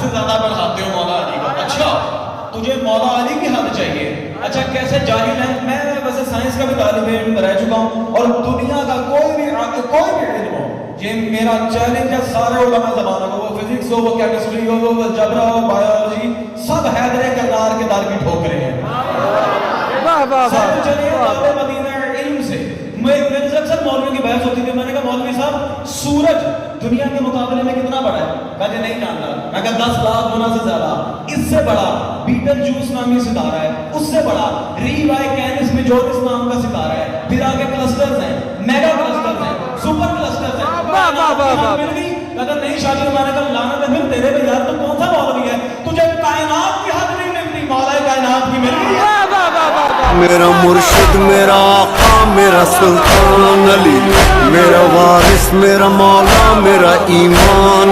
سے زیادہ بڑھاتے ہو مولا علی کو. اچھا تجھے مولا علی کی حد چاہیے. اچھا کیسے جاہل ہے. میں ویسے سائنس کا بھی طالب علم رہ چکا ہوں اور دنیا کا کوئی بھی علم ہو, یہ میرا چیلنج ہے سارے علماء زمانہ کو, وہ فزکس ہو, وہ کیمسٹری ہو, وہ جبرا ہو, بایولوجی, سب حیدر کرار کے در کی ٹھوکرے ہیں. سب چلے باب مدینہ علم سے. میرے سے اکثر مولوی کی بحث ہوتی تھی. میں نے کہا مولوی صاحب سورج دنیا کے مقابلے میں کتنا بڑا ہے؟ کہا نہیں جانتا. میں کہا 10 لاکھ گنا سے زیادہ. اس سے بڑا بیٹل جوس نامی ستارہ ہے, اس سے بڑا ری وائی کینس میں جوتس نام کا ستارہ ہے. پھر آگے کلسٹرز ہیں, میگا کلسٹرز ہیں, سپر کلسٹرز ہیں. کہا نہیں شاہد. میں نے کہا لعنت ہے پھر تیرے پہ یار, تو کون سا مولوی ہے تجھے کائنات کی حد نہیں ملتی, مولا کائنات کی مل رہی ہے. میرا مرشد, میرا آقا, میرا سلطان علی, میرا وارث, میرا مولا, میرا ایمان.